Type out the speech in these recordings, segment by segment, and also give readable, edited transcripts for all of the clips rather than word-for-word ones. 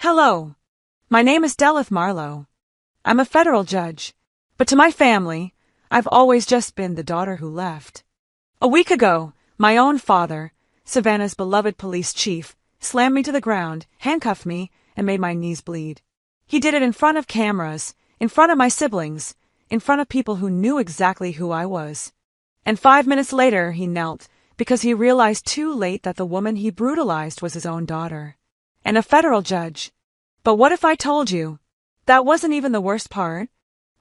Hello. My name is Delith Marlowe. I'm a federal judge, but to my family, I've always just been the daughter who left. A week ago, my own father, Savannah's beloved police chief, slammed me to the ground, handcuffed me, and made my knees bleed. He did it in front of cameras, in front of my siblings, in front of people who knew exactly who I was. And 5 minutes later, he knelt, because he realized too late that the woman he brutalized was his own daughter. And a federal judge. But what if I told you? That wasn't even the worst part.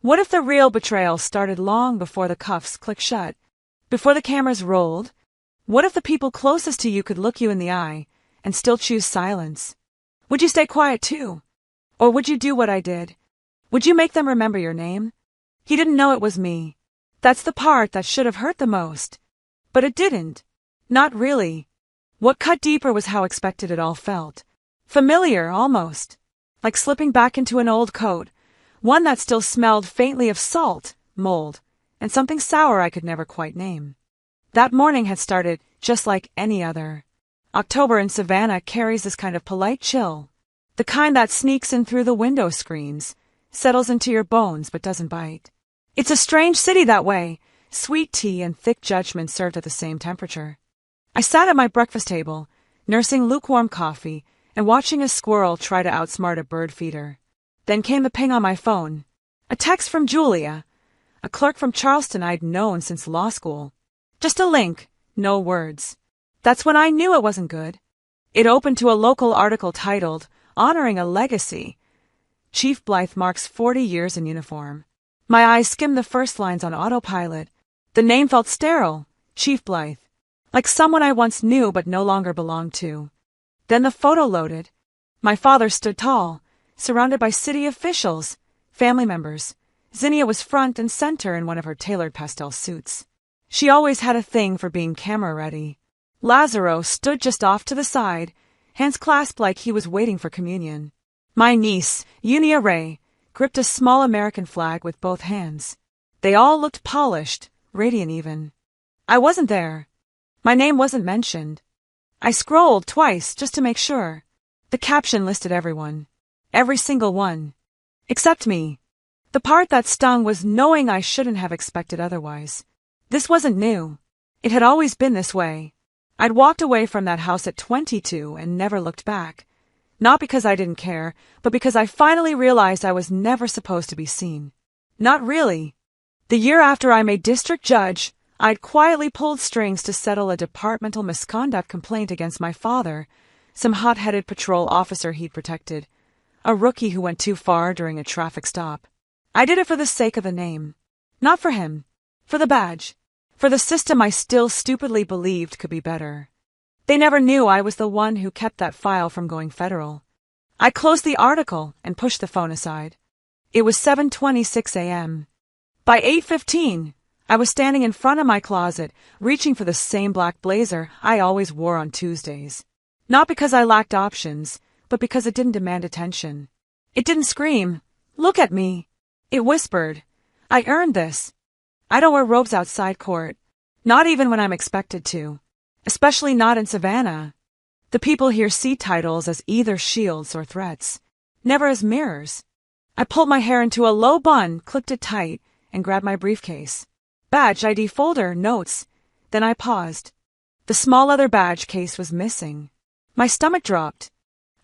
What if the real betrayal started long before the cuffs clicked shut, before the cameras rolled? What if the people closest to you could look you in the eye and still choose silence? Would you stay quiet too? Or would you do what I did? Would you make them remember your name? He didn't know it was me. That's the part that should have hurt the most. But it didn't. Not really. What cut deeper was how expected it all felt. Familiar, almost. Like slipping back into an old coat, one that still smelled faintly of salt, mold, and something sour I could never quite name. That morning had started just like any other. October in Savannah carries this kind of polite chill, the kind that sneaks in through the window screens, settles into your bones but doesn't bite. It's a strange city that way, sweet tea and thick judgment served at the same temperature. I sat at my breakfast table, nursing lukewarm coffee and watching a squirrel try to outsmart a bird feeder. Then came the ping on my phone. A text from Julia, a clerk from Charleston I'd known since law school. Just a link, no words. That's when I knew it wasn't good. It opened to a local article titled, Honoring a Legacy. Chief Blythe marks 40 years in uniform. My eyes skimmed the first lines on autopilot. The name felt sterile, Chief Blythe, like someone I once knew but no longer belonged to. Then the photo loaded. My father stood tall, surrounded by city officials, family members. Zinnia was front and center in one of her tailored pastel suits. She always had a thing for being camera-ready. Lazaro stood just off to the side, hands clasped like he was waiting for communion. My niece, Unia Ray, gripped a small American flag with both hands. They all looked polished, radiant even. I wasn't there. My name wasn't mentioned. I scrolled twice just to make sure. The caption listed everyone. Every single one. Except me. The part that stung was knowing I shouldn't have expected otherwise. This wasn't new. It had always been this way. I'd walked away from that house at 22 and never looked back. Not because I didn't care, but because I finally realized I was never supposed to be seen. Not really. The year after I made district judge, I'd quietly pulled strings to settle a departmental misconduct complaint against my father, some hot-headed patrol officer he'd protected, a rookie who went too far during a traffic stop. I did it for the sake of the name. Not for him. For the badge. For the system I still stupidly believed could be better. They never knew I was the one who kept that file from going federal. I closed the article and pushed the phone aside. It was 7:26 a.m. By 8:15, I was standing in front of my closet, reaching for the same black blazer I always wore on Tuesdays. Not because I lacked options, but because it didn't demand attention. It didn't scream, "Look at me." It whispered, "I earned this." I don't wear robes outside court, not even when I'm expected to. Especially not in Savannah. The people here see titles as either shields or threats, never as mirrors. I pulled my hair into a low bun, clipped it tight, and grabbed my briefcase. Badge, ID folder, notes. Then I paused. The small leather badge case was missing. My stomach dropped.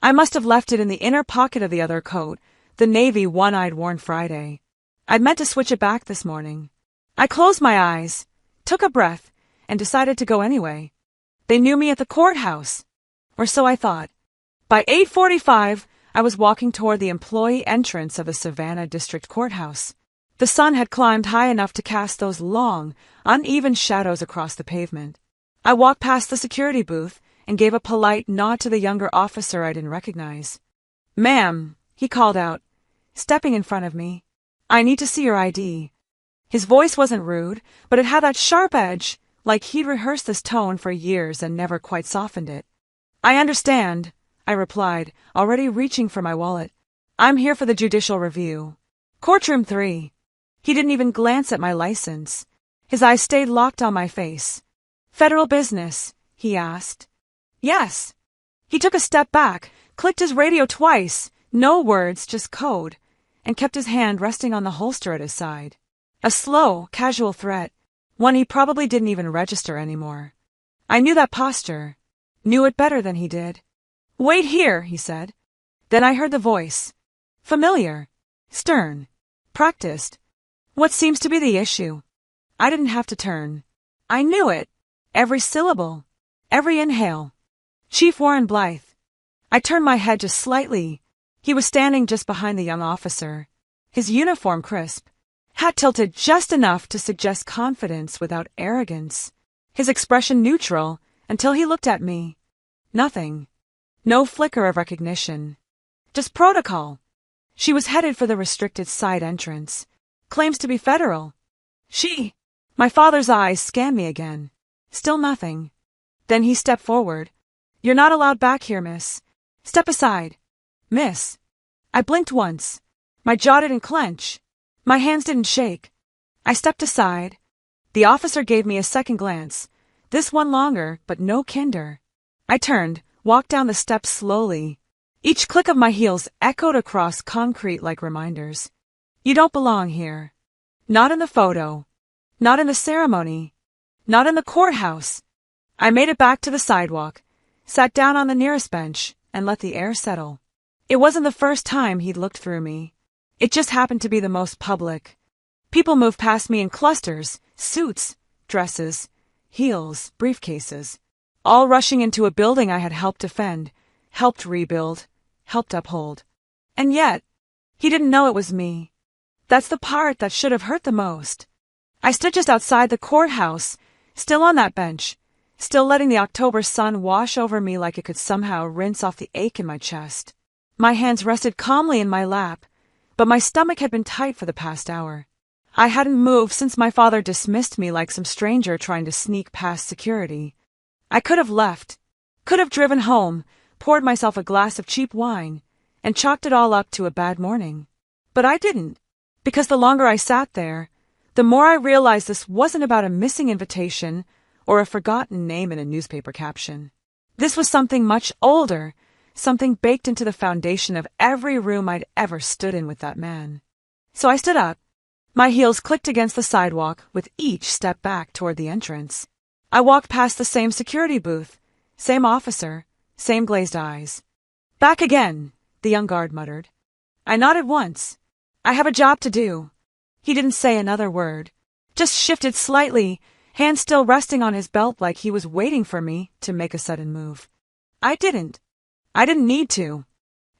I must have left it in the inner pocket of the other coat, the navy one I'd worn Friday. I'd meant to switch it back this morning. I closed my eyes, took a breath, and decided to go anyway. They knew me at the courthouse. Or so I thought. By 8:45, I was walking toward the employee entrance of the Savannah District Courthouse. The sun had climbed high enough to cast those long, uneven shadows across the pavement. I walked past the security booth and gave a polite nod to the younger officer I didn't recognize. "Ma'am," he called out, stepping in front of me. "I need to see your ID." His voice wasn't rude, but it had that sharp edge, like he'd rehearsed this tone for years and never quite softened it. "I understand," I replied, already reaching for my wallet. "I'm here for the judicial review. Courtroom 3. He didn't even glance at my license. His eyes stayed locked on my face. "Federal business?" he asked. "Yes." He took a step back, clicked his radio twice, no words, just code, and kept his hand resting on the holster at his side. A slow, casual threat, one he probably didn't even register anymore. I knew that posture, knew it better than he did. "Wait here," he said. Then I heard the voice. Familiar, stern, practiced. What seems to be the issue? I didn't have to turn. I knew it. Every syllable. Every inhale. Chief Warren Blythe. I turned my head just slightly. He was standing just behind the young officer. His uniform crisp. Hat tilted just enough to suggest confidence without arrogance. His expression neutral until he looked at me. Nothing. No flicker of recognition. Just protocol. She was headed for the restricted side entrance. Claims to be federal. She. My father's eyes scanned me again. Still nothing. Then he stepped forward. "You're not allowed back here, miss. Step aside." "Miss." I blinked once. My jaw didn't clench. My hands didn't shake. I stepped aside. The officer gave me a second glance. This one longer, but no kinder. I turned, walked down the steps slowly. Each click of my heels echoed across concrete like reminders. You don't belong here. Not in the photo. Not in the ceremony. Not in the courthouse. I made it back to the sidewalk, sat down on the nearest bench, and let the air settle. It wasn't the first time he'd looked through me. It just happened to be the most public. People moved past me in clusters, suits, dresses, heels, briefcases, all rushing into a building I had helped defend, helped rebuild, helped uphold. And yet, he didn't know it was me. That's the part that should have hurt the most. I stood just outside the courthouse, still on that bench, still letting the October sun wash over me like it could somehow rinse off the ache in my chest. My hands rested calmly in my lap, but my stomach had been tight for the past hour. I hadn't moved since my father dismissed me like some stranger trying to sneak past security. I could have left, could have driven home, poured myself a glass of cheap wine, and chalked it all up to a bad morning. But I didn't, because the longer I sat there, the more I realized this wasn't about a missing invitation or a forgotten name in a newspaper caption. This was something much older, something baked into the foundation of every room I'd ever stood in with that man. So I stood up. My heels clicked against the sidewalk with each step back toward the entrance. I walked past the same security booth, same officer, same glazed eyes. "Back again," the young guard muttered. I nodded once. "I have a job to do." He didn't say another word, just shifted slightly, hands still resting on his belt like he was waiting for me to make a sudden move. I didn't need to.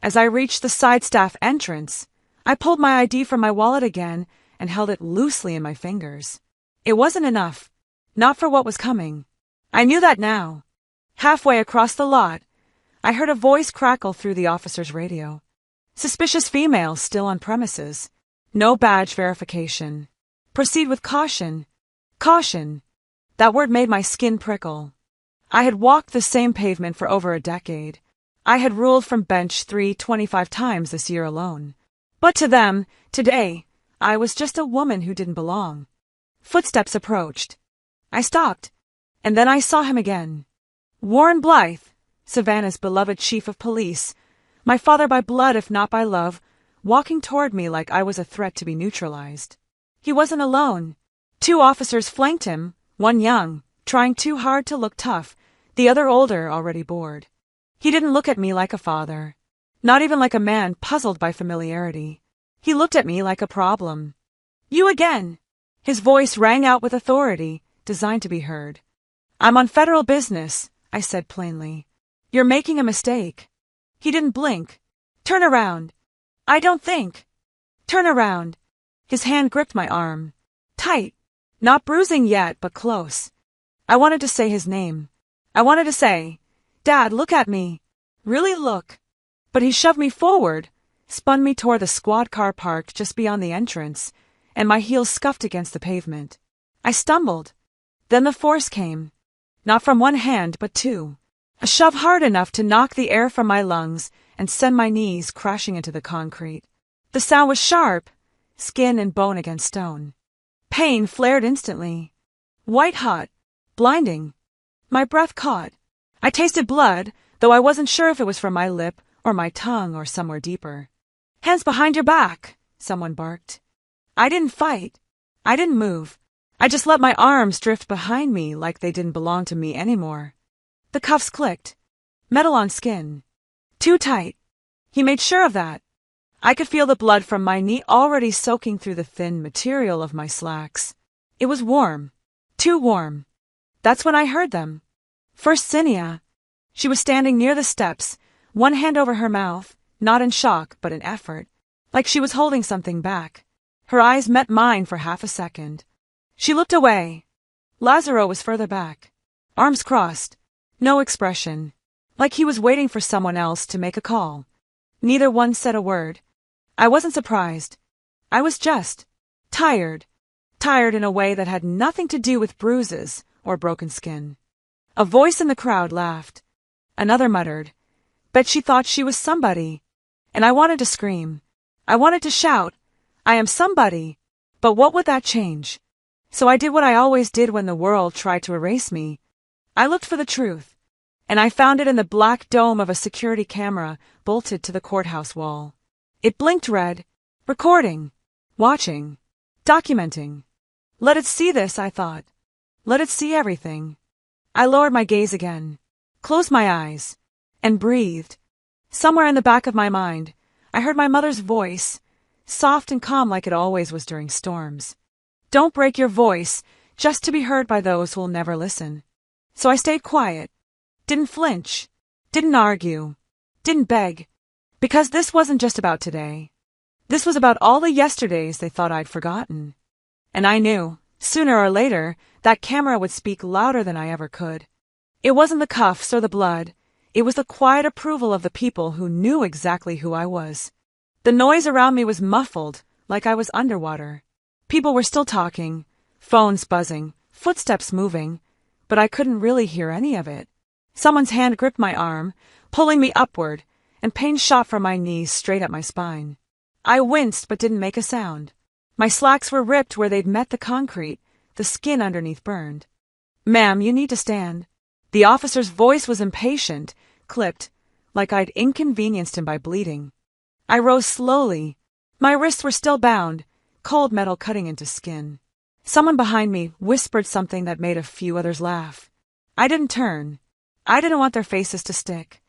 As I reached the side staff entrance, I pulled my ID from my wallet again and held it loosely in my fingers. It wasn't enough. Not for what was coming. I knew that now. Halfway across the lot, I heard a voice crackle through the officer's radio. Suspicious female still on premises. No badge verification. Proceed with caution. Caution. That word made my skin prickle. I had walked the same pavement for over a decade. I had ruled from bench 325 times this year alone. But to them, today, I was just a woman who didn't belong. Footsteps approached. I stopped, and then I saw him again. Warren Blythe, Savannah's beloved chief of police, my father by blood if not by love, walking toward me like I was a threat to be neutralized. He wasn't alone. 2 officers flanked him, one young, trying too hard to look tough, the other older, already bored. He didn't look at me like a father, not even like a man puzzled by familiarity. He looked at me like a problem. "You again!" His voice rang out with authority, designed to be heard. "I'm on federal business," I said plainly. "You're making a mistake." He didn't blink. "Turn around." "I don't think." "Turn around." His hand gripped my arm. Tight. Not bruising yet, but close. I wanted to say his name. I wanted to say, "Dad, look at me. Really look." But he shoved me forward, spun me toward the squad car parked just beyond the entrance, and my heels scuffed against the pavement. I stumbled. Then the force came. Not from one hand, but 2. A shove hard enough to knock the air from my lungs and send my knees crashing into the concrete. The sound was sharp, skin and bone against stone. Pain flared instantly. White hot, blinding. My breath caught. I tasted blood, though I wasn't sure if it was from my lip or my tongue, or somewhere deeper. "Hands behind your back," someone barked. I didn't fight. I didn't move. I just let my arms drift behind me like they didn't belong to me anymore. The cuffs clicked. Metal on skin. Too tight. He made sure of that. I could feel the blood from my knee already soaking through the thin material of my slacks. It was warm. Too warm. That's when I heard them. First Zinnia. She was standing near the steps, one hand over her mouth, not in shock but in effort, like she was holding something back. Her eyes met mine for half a second. She looked away. Lazaro was further back. Arms crossed. No expression. Like he was waiting for someone else to make a call. Neither one said a word. I wasn't surprised. I was just tired. Tired in a way that had nothing to do with bruises or broken skin. A voice in the crowd laughed. Another muttered, "Bet she thought she was somebody." And I wanted to scream. I wanted to shout, "I am somebody." But what would that change? So I did what I always did when the world tried to erase me. I looked for the truth, and I found it in the black dome of a security camera bolted to the courthouse wall. It blinked red. Recording. Watching. Documenting. Let it see this, I thought. Let it see everything. I lowered my gaze again, closed my eyes, and breathed. Somewhere in the back of my mind, I heard my mother's voice, soft and calm like it always was during storms. Don't break your voice just to be heard by those who'll never listen. So I stayed quiet, didn't flinch, didn't argue, didn't beg, because this wasn't just about today. This was about all the yesterdays they thought I'd forgotten. And I knew, sooner or later, that camera would speak louder than I ever could. It wasn't the cuffs or the blood. It was the quiet approval of the people who knew exactly who I was. The noise around me was muffled, like I was underwater. People were still talking, phones buzzing, footsteps moving, but I couldn't really hear any of it. Someone's hand gripped my arm, pulling me upward, and pain shot from my knees straight up my spine. I winced but didn't make a sound. My slacks were ripped where they'd met the concrete, the skin underneath burned. "Ma'am, you need to stand." The officer's voice was impatient, clipped, like I'd inconvenienced him by bleeding. I rose slowly. My wrists were still bound, cold metal cutting into skin. Someone behind me whispered something that made a few others laugh. I didn't turn. I didn't want their faces to stick.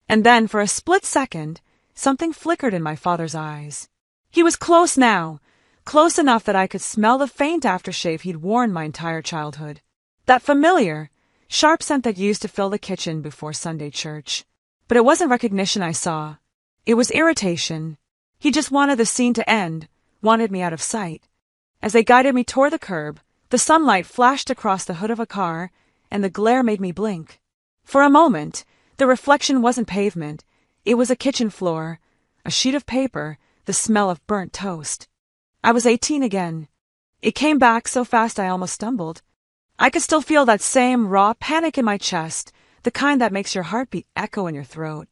And then, for a split second, something flickered in my father's eyes. He was close now, close enough that I could smell the faint aftershave he'd worn my entire childhood. That familiar, sharp scent that used to fill the kitchen before Sunday church. But it wasn't recognition I saw. It was irritation. He just wanted the scene to end, wanted me out of sight. As they guided me toward the curb, the sunlight flashed across the hood of a car, and the glare made me blink. For a moment, the reflection wasn't pavement. It was a kitchen floor, a sheet of paper, the smell of burnt toast. I was 18 again. It came back so fast I almost stumbled. I could still feel that same raw panic in my chest, the kind that makes your heartbeat echo in your throat.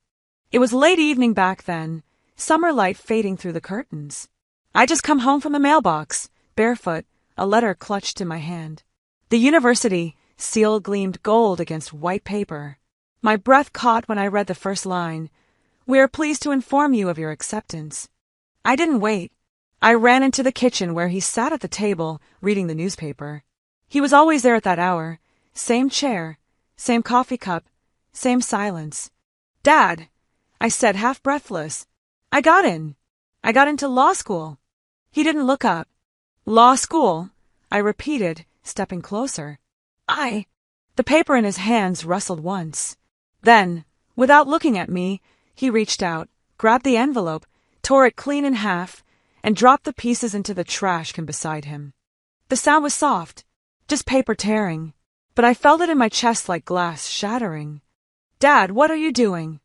It was late evening back then, summer light fading through the curtains. I'd just come home from the mailbox, barefoot, a letter clutched in my hand. The university seal gleamed gold against white paper. My breath caught when I read the first line. "We are pleased to inform you of your acceptance." I didn't wait. I ran into the kitchen where he sat at the table, reading the newspaper. He was always there at that hour. Same chair, same coffee cup, same silence. "Dad," I said, half breathless. I got in. I got into law school." He didn't look up. "Law school," I repeated, stepping closer. The paper in his hands rustled once. Then, without looking at me, he reached out, grabbed the envelope, tore it clean in half, and dropped the pieces into the trash can beside him. The sound was soft, just paper tearing, but I felt it in my chest like glass shattering. "Dad, what are you doing?"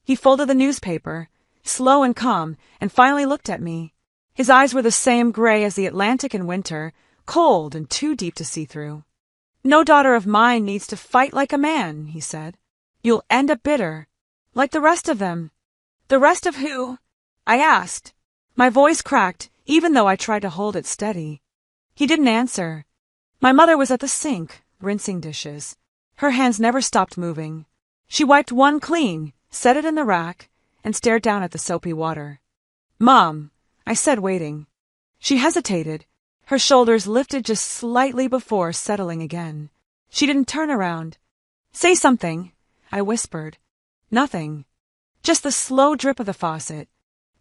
He folded the newspaper, slow and calm, and finally looked at me. His eyes were the same gray as the Atlantic in winter, cold and too deep to see through. "No daughter of mine needs to fight like a man," he said. "You'll end up bitter, like the rest of them." "The rest of who?" I asked. My voice cracked, even though I tried to hold it steady. He didn't answer. My mother was at the sink, rinsing dishes. Her hands never stopped moving. She wiped one clean, set it in the rack, and stared down at the soapy water. "Mom," I said, waiting. She hesitated, her shoulders lifted just slightly before settling again. She didn't turn around. "Say something," I whispered. Nothing. Just the slow drip of the faucet.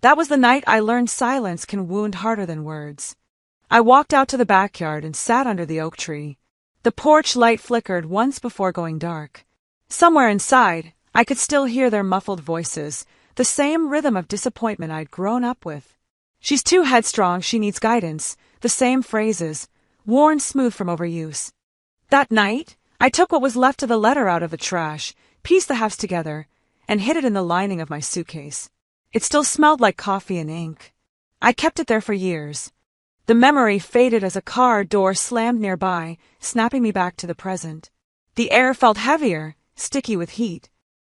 That was the night I learned silence can wound harder than words. I walked out to the backyard and sat under the oak tree. The porch light flickered once before going dark. Somewhere inside, I could still hear their muffled voices, the same rhythm of disappointment I'd grown up with. "She's too headstrong, she needs guidance," the same phrases, worn smooth from overuse. That night, I took what was left of the letter out of the trash, pieced the halves together, and hid it in the lining of my suitcase. It still smelled like coffee and ink. I kept it there for years. The memory faded as a car door slammed nearby, snapping me back to the present. The air felt heavier, sticky with heat.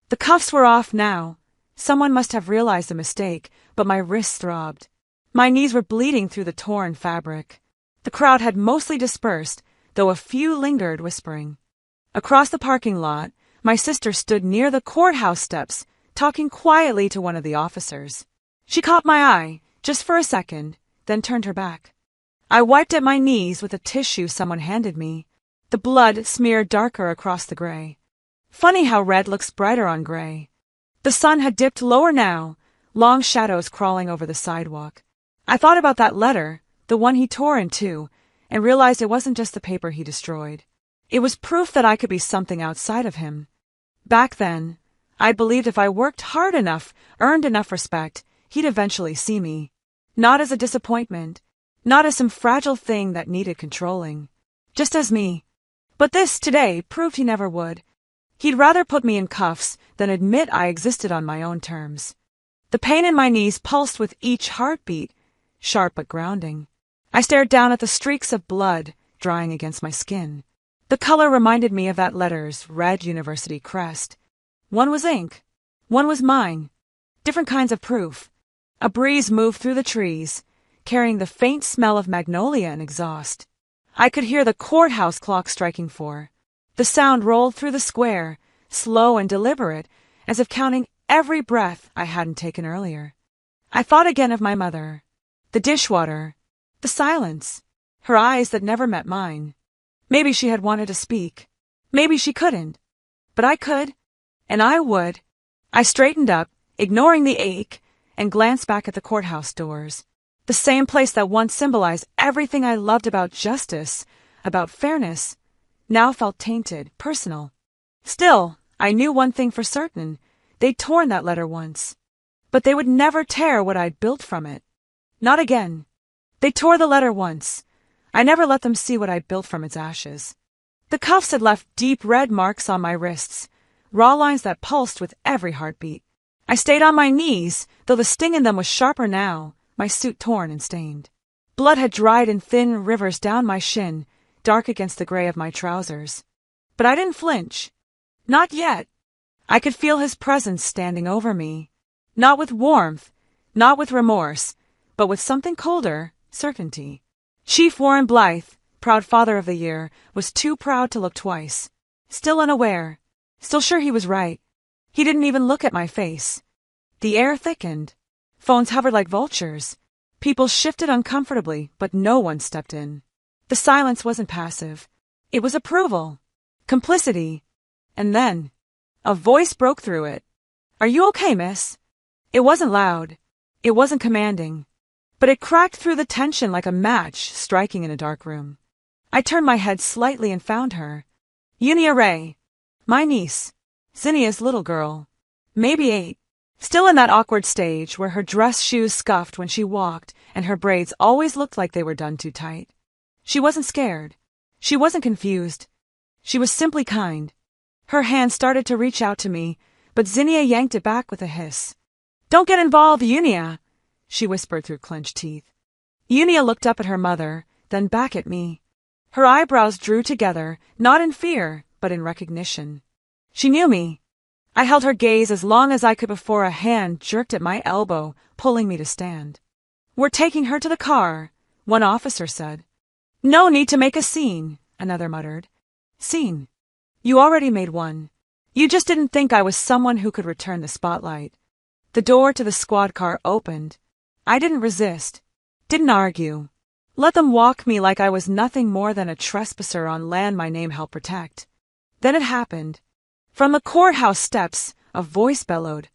The cuffs were off now. Someone must have realized the mistake, but my wrists throbbed. My knees were bleeding through the torn fabric. The crowd had mostly dispersed, though a few lingered, whispering. Across the parking lot, my sister stood near the courthouse steps, talking quietly to one of the officers. She caught my eye, just for a second, then turned her back. I wiped at my knees with a tissue someone handed me. The blood smeared darker across the gray. Funny how red looks brighter on gray. The sun had dipped lower now, long shadows crawling over the sidewalk. I thought about that letter, the one he tore in two, and realized it wasn't just the paper he destroyed. It was proof that I could be something outside of him. Back then, I'd believed if I worked hard enough, earned enough respect, he'd eventually see me. Not as a disappointment, not as some fragile thing that needed controlling. Just as me. But this, today, proved he never would. He'd rather put me in cuffs than admit I existed on my own terms. The pain in my knees pulsed with each heartbeat, sharp but grounding. I stared down at the streaks of blood drying against my skin. The color reminded me of that letter's red university crest. One was ink. One was mine. Different kinds of proof. A breeze moved through the trees, carrying the faint smell of magnolia and exhaust. I could hear the courthouse clock striking 4. The sound rolled through the square, slow and deliberate, as if counting every breath I hadn't taken earlier. I thought again of my mother, the dishwater, the silence, her eyes that never met mine. Maybe she had wanted to speak. Maybe she couldn't. But I could, and I would. I straightened up, ignoring the ache, and glanced back at the courthouse doors. The same place that once symbolized everything I loved about justice, about fairness, now felt tainted, personal. Still, I knew one thing for certain. They'd torn that letter once. But they would never tear what I'd built from it. Not again. They tore the letter once. I never let them see what I'd built from its ashes. The cuffs had left deep red marks on my wrists, raw lines that pulsed with every heartbeat. I stayed on my knees, though the sting in them was sharper now, my suit torn and stained. Blood had dried in thin rivers down my shin, dark against the gray of my trousers. But I didn't flinch. Not yet. I could feel his presence standing over me. Not with warmth, not with remorse, but with something colder, certainty. Chief Warren Blythe, proud father of the year, was too proud to look twice. Still unaware, still sure he was right. He didn't even look at my face. The air thickened. Phones hovered like vultures. People shifted uncomfortably, but no one stepped in. The silence wasn't passive. It was approval. Complicity. And then, a voice broke through it. "Are you okay, miss?" It wasn't loud. It wasn't commanding. But it cracked through the tension like a match striking in a dark room. I turned my head slightly and found her. Unia Ray. My niece. Zinnia's little girl. Maybe 8. Still in that awkward stage where her dress shoes scuffed when she walked and her braids always looked like they were done too tight. She wasn't scared. She wasn't confused. She was simply kind. Her hand started to reach out to me, but Zinnia yanked it back with a hiss. "Don't get involved, Unia," she whispered through clenched teeth. Unia looked up at her mother, then back at me. Her eyebrows drew together, not in fear, but in recognition. She knew me. I held her gaze as long as I could before a hand jerked at my elbow, pulling me to stand. "We're taking her to the car," one officer said. "No need to make a scene," another muttered. "Scene? You already made one. You just didn't think I was someone who could return the spotlight." The door to the squad car opened. I didn't resist. Didn't argue. Let them walk me like I was nothing more than a trespasser on land my name helped protect. Then it happened. From the courthouse steps, a voice bellowed,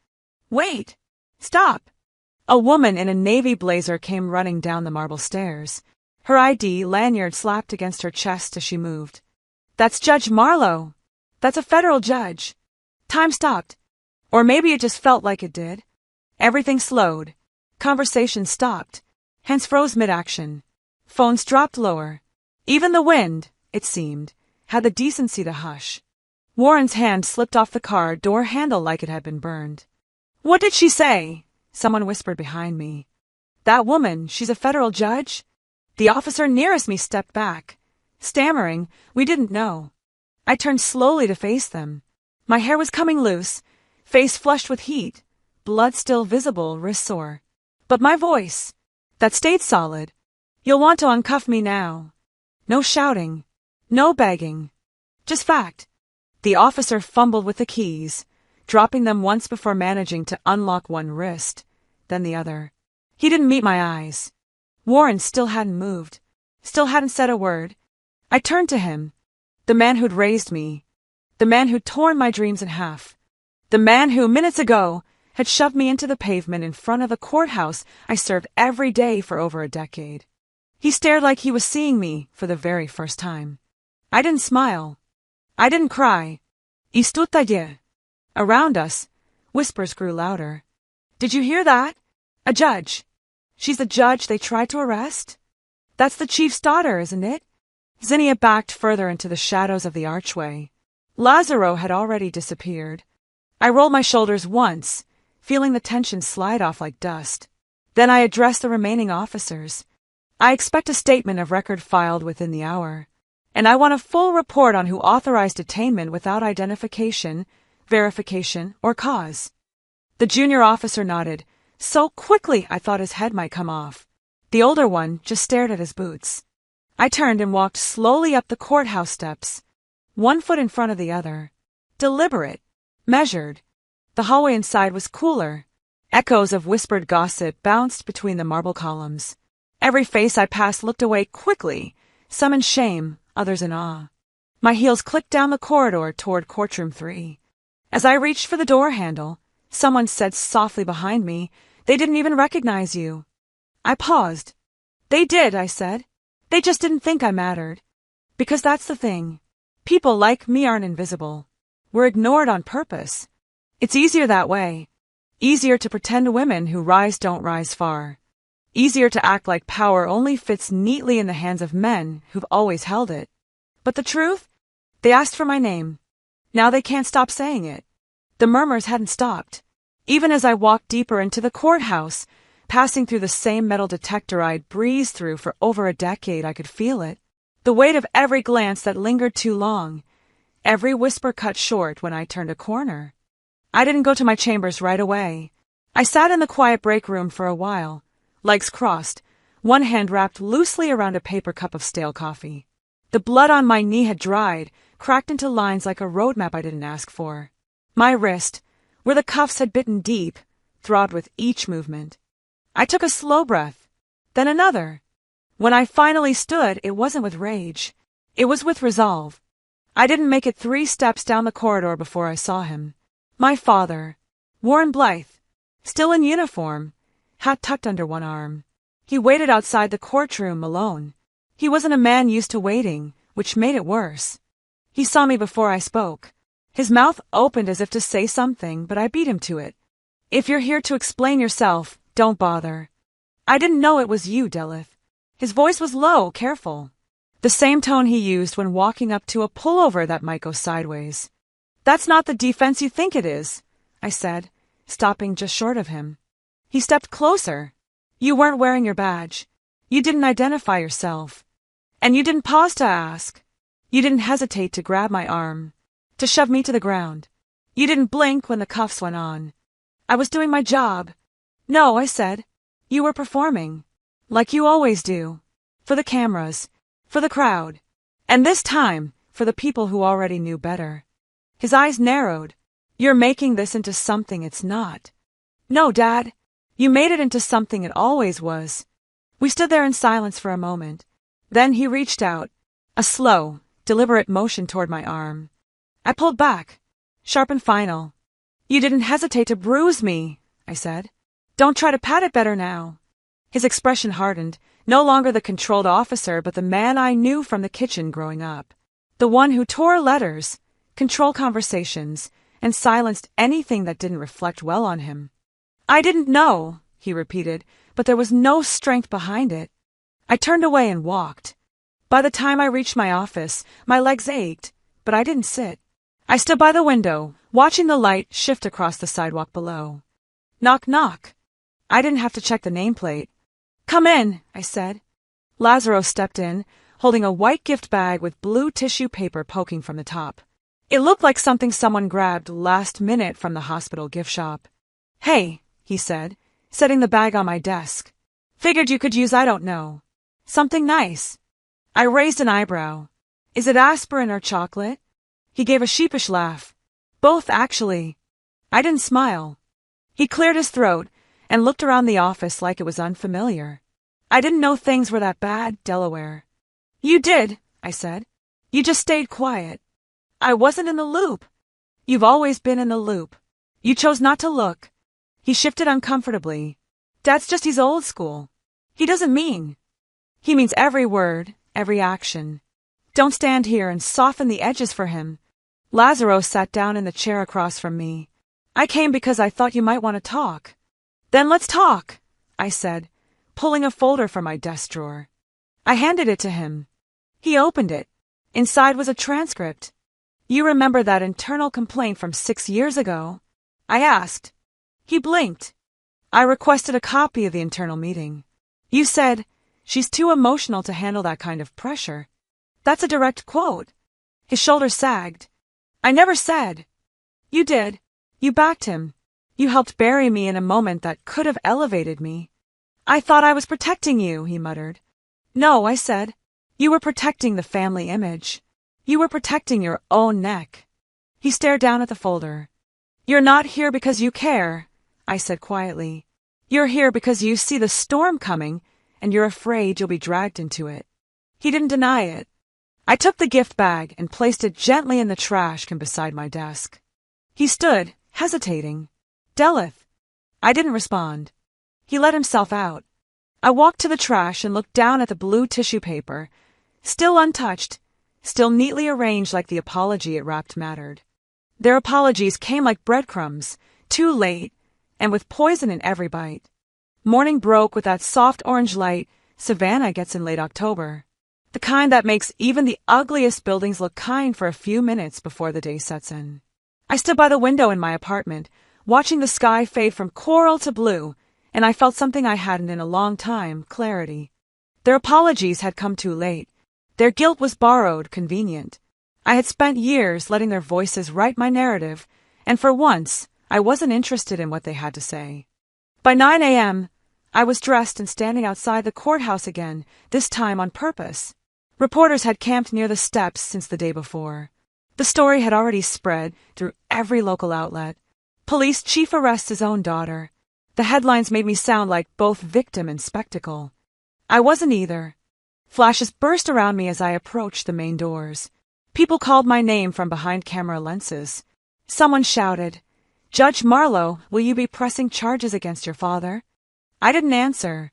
"Wait! Stop!" A woman in a navy blazer came running down the marble stairs. Her ID lanyard slapped against her chest as she moved. "That's Judge Marlowe. That's a federal judge." Time stopped. Or maybe it just felt like it did. Everything slowed. Conversation stopped. Hands froze mid-action. Phones dropped lower. Even the wind, it seemed, had the decency to hush. Warren's hand slipped off the car door handle like it had been burned. "What did she say?" Someone whispered behind me. "That woman, she's a federal judge?" The officer nearest me stepped back. Stammering, "We didn't know." I turned slowly to face them. My hair was coming loose, face flushed with heat, blood still visible, wrist sore. But my voice, that stayed solid. "You'll want to uncuff me now." No shouting, no begging, just fact. The officer fumbled with the keys, dropping them once before managing to unlock one wrist, then the other. He didn't meet my eyes. Warren still hadn't moved, still hadn't said a word. I turned to him, the man who'd raised me, the man who'd torn my dreams in half, the man who, minutes ago, had shoved me into the pavement in front of the courthouse I served every day for over a decade. He stared like he was seeing me for the very first time. I didn't smile. I didn't cry. Istutaye. Around us, whispers grew louder. "Did you hear that? A judge. She's the judge they tried to arrest? That's the chief's daughter, isn't it?" Zinnia backed further into the shadows of the archway. Lazaro had already disappeared. I rolled my shoulders once, feeling the tension slide off like dust. Then I addressed the remaining officers. "I expect a statement of record filed within the hour. And I want a full report on who authorized detainment without identification, verification, or cause." The junior officer nodded, so quickly I thought his head might come off. The older one just stared at his boots. I turned and walked slowly up the courthouse steps, one foot in front of the other. Deliberate, measured. The hallway inside was cooler. Echoes of whispered gossip bounced between the marble columns. Every face I passed looked away quickly, some in shame, others in awe. My heels clicked down the corridor toward courtroom 3. As I reached for the door handle, someone said softly behind me, "They didn't even recognize you." I paused. "They did," I said. "They just didn't think I mattered." Because that's the thing. People like me aren't invisible. We're ignored on purpose. It's easier that way. Easier to pretend women who rise don't rise far. Easier to act like power only fits neatly in the hands of men who've always held it. But the truth? They asked for my name. Now they can't stop saying it. The murmurs hadn't stopped. Even as I walked deeper into the courthouse, passing through the same metal detector I'd breezed through for over a decade, I could feel it. The weight of every glance that lingered too long. Every whisper cut short when I turned a corner. I didn't go to my chambers right away. I sat in the quiet break room for a while, legs crossed, one hand wrapped loosely around a paper cup of stale coffee. The blood on my knee had dried, cracked into lines like a road map I didn't ask for. My wrist, where the cuffs had bitten deep, throbbed with each movement. I took a slow breath, then another. When I finally stood, it wasn't with rage. It was with resolve. I didn't make it 3 steps down the corridor before I saw him. My father, Warren Blythe, still in uniform, hat tucked under one arm. He waited outside the courtroom alone. He wasn't a man used to waiting, which made it worse. He saw me before I spoke. His mouth opened as if to say something, but I beat him to it. "If you're here to explain yourself, don't bother." "I didn't know it was you, Delith." His voice was low, careful. The same tone he used when walking up to a pullover that might go sideways. "That's not the defense you think it is," I said, stopping just short of him. He stepped closer. "You weren't wearing your badge. You didn't identify yourself. And you didn't pause to ask. You didn't hesitate to grab my arm, to shove me to the ground. You didn't blink when the cuffs went on. I was doing my job." "No," I said. "You were performing. Like you always do. For the cameras. For the crowd. And this time, for the people who already knew better." His eyes narrowed. "You're making this into something it's not. No, Dad. You made it into something it always was. We stood there in silence for a moment. Then he reached out, a slow, deliberate motion toward my arm. I pulled back, sharp and final. You didn't hesitate to bruise me, I said. Don't try to pat it better now. His expression hardened, no longer the controlled officer but the man I knew from the kitchen growing up. The one who tore letters, controlled conversations, and silenced anything that didn't reflect well on him. I didn't know, he repeated, but there was no strength behind it. I turned away and walked. By the time I reached my office, my legs ached, but I didn't sit. I stood by the window, watching the light shift across the sidewalk below. Knock, knock. I didn't have to check the nameplate. Come in, I said. Lazaro stepped in, holding a white gift bag with blue tissue paper poking from the top. It looked like something someone grabbed last minute from the hospital gift shop. Hey, he said, setting the bag on my desk. Figured you could use I don't know. Something nice. I raised an eyebrow. Is it aspirin or chocolate? He gave a sheepish laugh. Both, actually. I didn't smile. He cleared his throat and looked around the office like it was unfamiliar. I didn't know things were that bad, Delaware. You did, I said. You just stayed quiet. I wasn't in the loop. You've always been in the loop. You chose not to look. He shifted uncomfortably. That's just he's old school. He doesn't mean. He means every word, every action. Don't stand here and soften the edges for him. Lazaro sat down in the chair across from me. I came because I thought you might want to talk. Then let's talk, I said, pulling a folder from my desk drawer. I handed it to him. He opened it. Inside was a transcript. You remember that internal complaint from 6 years ago? I asked. He blinked. I requested a copy of the internal meeting. You said, she's too emotional to handle that kind of pressure. That's a direct quote. His shoulders sagged. I never said. You did. You backed him. You helped bury me in a moment that could have elevated me. I thought I was protecting you, he muttered. No, I said. You were protecting the family image. You were protecting your own neck. He stared down at the folder. You're not here because you care, I said quietly. You're here because you see the storm coming, and you're afraid you'll be dragged into it. He didn't deny it. I took the gift bag and placed it gently in the trash can beside my desk. He stood, hesitating. Delith. I didn't respond. He let himself out. I walked to the trash and looked down at the blue tissue paper, still untouched, still neatly arranged like the apology it wrapped mattered. Their apologies came like breadcrumbs, too late, and with poison in every bite. Morning broke with that soft orange light Savannah gets in late October, the kind that makes even the ugliest buildings look kind for a few minutes before the day sets in. I stood by the window in my apartment, watching the sky fade from coral to blue, and I felt something I hadn't in a long time, clarity. Their apologies had come too late. Their guilt was borrowed, convenient. I had spent years letting their voices write my narrative, and for once, I wasn't interested in what they had to say. By 9 a.m., I was dressed and standing outside the courthouse again, this time on purpose. Reporters had camped near the steps since the day before. The story had already spread through every local outlet. Police chief arrests his own daughter. The headlines made me sound like both victim and spectacle. I wasn't either. Flashes burst around me as I approached the main doors. People called my name from behind camera lenses. Someone shouted, "Judge Marlowe, will you be pressing charges against your father?" I didn't answer.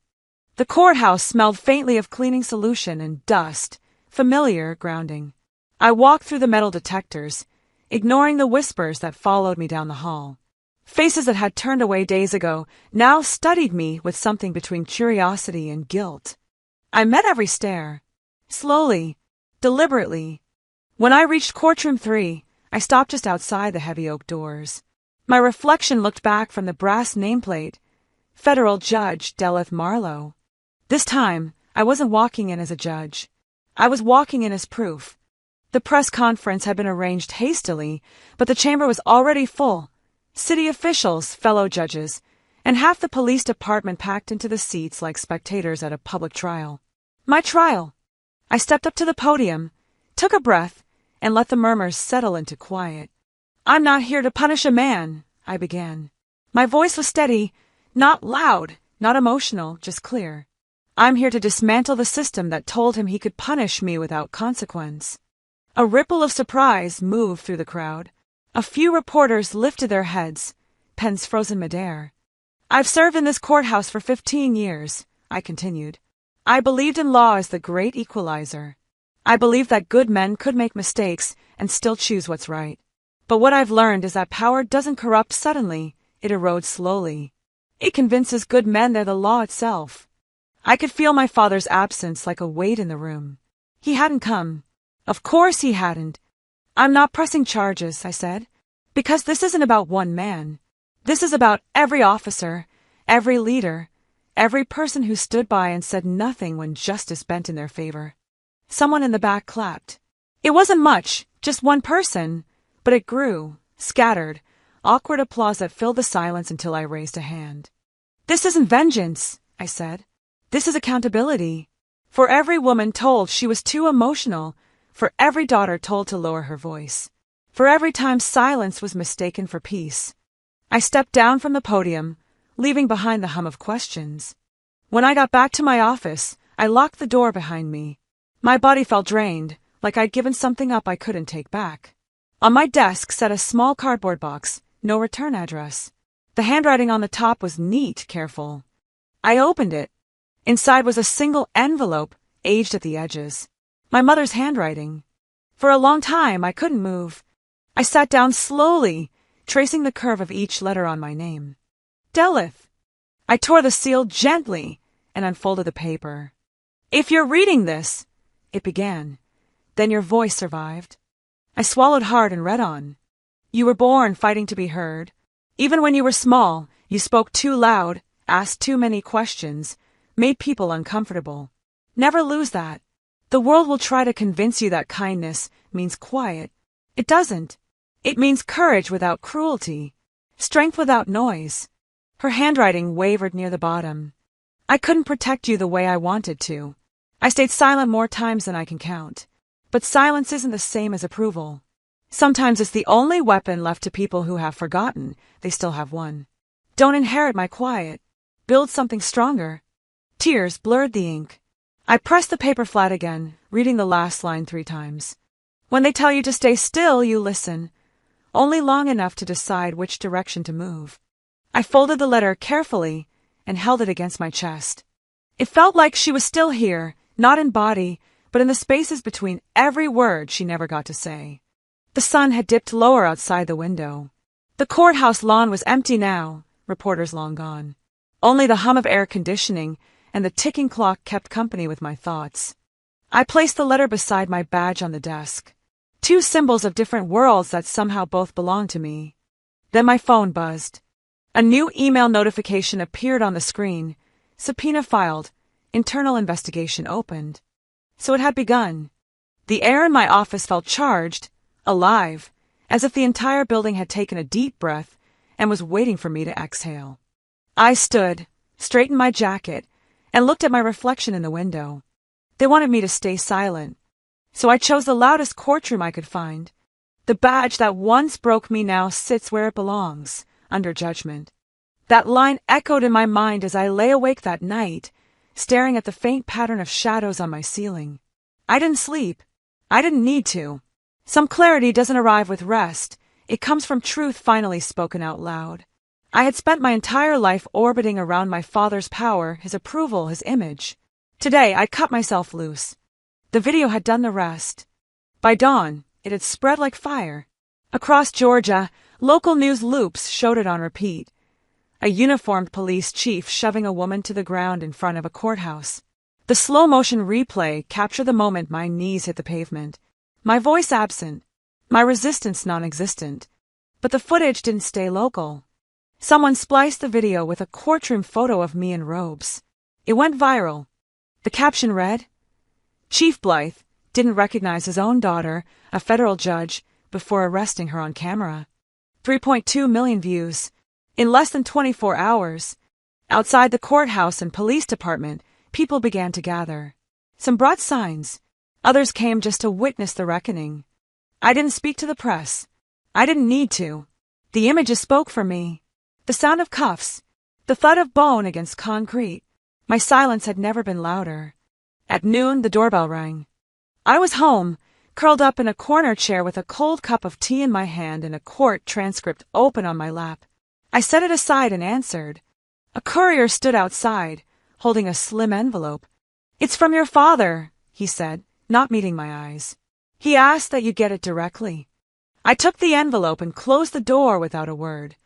The courthouse smelled faintly of cleaning solution and dust, familiar, grounding. I walked through the metal detectors, ignoring the whispers that followed me down the hall. Faces that had turned away days ago now studied me with something between curiosity and guilt. I met every stare. Slowly, deliberately. When I reached courtroom 3, I stopped just outside the heavy oak doors. My reflection looked back from the brass nameplate. Federal Judge Delith Marlowe. This time, I wasn't walking in as a judge. I was walking in as proof. The press conference had been arranged hastily, but the chamber was already full. City officials, fellow judges, and half the police department packed into the seats like spectators at a public trial. My trial. I stepped up to the podium, took a breath, and let the murmurs settle into quiet. I'm not here to punish a man, I began. My voice was steady, not loud, not emotional, just clear. I'm here to dismantle the system that told him he could punish me without consequence. A ripple of surprise moved through the crowd. A few reporters lifted their heads, pens frozen midair. I've served in this courthouse for 15 years, I continued. I believed in law as the great equalizer. I believed that good men could make mistakes and still choose what's right. But what I've learned is that power doesn't corrupt suddenly, it erodes slowly. It convinces good men they're the law itself. I could feel my father's absence like a weight in the room. He hadn't come. Of course he hadn't. I'm not pressing charges, I said, because this isn't about one man. This is about every officer, every leader, every person who stood by and said nothing when justice bent in their favor. Someone in the back clapped. It wasn't much, just one person, but it grew, scattered, awkward applause that filled the silence until I raised a hand. This isn't vengeance, I said. This is accountability. For every woman told she was too emotional, for every daughter told to lower her voice, for every time silence was mistaken for peace. I stepped down from the podium, leaving behind the hum of questions. When I got back to my office, I locked the door behind me. My body felt drained, like I'd given something up I couldn't take back. On my desk sat a small cardboard box, no return address. The handwriting on the top was neat, careful. I opened it. Inside was a single envelope, aged at the edges. My mother's handwriting. For a long time, I couldn't move. I sat down slowly, tracing the curve of each letter on my name. Delith. I tore the seal gently and unfolded the paper. If you're reading this, it began. Then your voice survived. I swallowed hard and read on. You were born fighting to be heard. Even when you were small, you spoke too loud, asked too many questions, made people uncomfortable. Never lose that. The world will try to convince you that kindness means quiet. It doesn't. It means courage without cruelty, strength without noise. Her handwriting wavered near the bottom. I couldn't protect you the way I wanted to. I stayed silent more times than I can count. But silence isn't the same as approval. Sometimes it's the only weapon left to people who have forgotten they still have one. Don't inherit my quiet. Build something stronger. Tears blurred the ink. I pressed the paper flat again, reading the last line 3 times. When they tell you to stay still, you listen, only long enough to decide which direction to move. I folded the letter carefully and held it against my chest. It felt like she was still here, not in body, but in the spaces between every word she never got to say. The sun had dipped lower outside the window. The courthouse lawn was empty now, reporters long gone. Only the hum of air conditioning and the ticking clock kept company with my thoughts. I placed the letter beside my badge on the desk. 2 symbols of different worlds that somehow both belonged to me. Then my phone buzzed. A new email notification appeared on the screen. Subpoena filed. Internal investigation opened. So it had begun. The air in my office felt charged, alive, as if the entire building had taken a deep breath and was waiting for me to exhale. I stood, straightened my jacket, and looked at my reflection in the window. They wanted me to stay silent, so I chose the loudest courtroom I could find. The badge that once broke me now sits where it belongs, under judgment. That line echoed in my mind as I lay awake that night, staring at the faint pattern of shadows on my ceiling. I didn't sleep. I didn't need to. Some clarity doesn't arrive with rest. It comes from truth finally spoken out loud. I had spent my entire life orbiting around my father's power, his approval, his image. Today, I cut myself loose. The video had done the rest. By dawn, it had spread like fire. Across Georgia, local news loops showed it on repeat. A uniformed police chief shoving a woman to the ground in front of a courthouse. The slow-motion replay captured the moment my knees hit the pavement. My voice absent, my resistance non-existent. But the footage didn't stay local. Someone spliced the video with a courtroom photo of me in robes. It went viral. The caption read, Chief Blythe didn't recognize his own daughter, a federal judge, before arresting her on camera. 3.2 million views. In less than 24 hours. Outside the courthouse and police department, people began to gather. Some brought signs. Others came just to witness the reckoning. I didn't speak to the press. I didn't need to. The images spoke for me. The sound of cuffs, the thud of bone against concrete. My silence had never been louder. At noon, the doorbell rang. I was home, curled up in a corner chair with a cold cup of tea in my hand and a court transcript open on my lap. I set it aside and answered. A courier stood outside, holding a slim envelope. "It's from your father," he said, not meeting my eyes. "He asked that you get it directly." I took the envelope and closed the door without a word.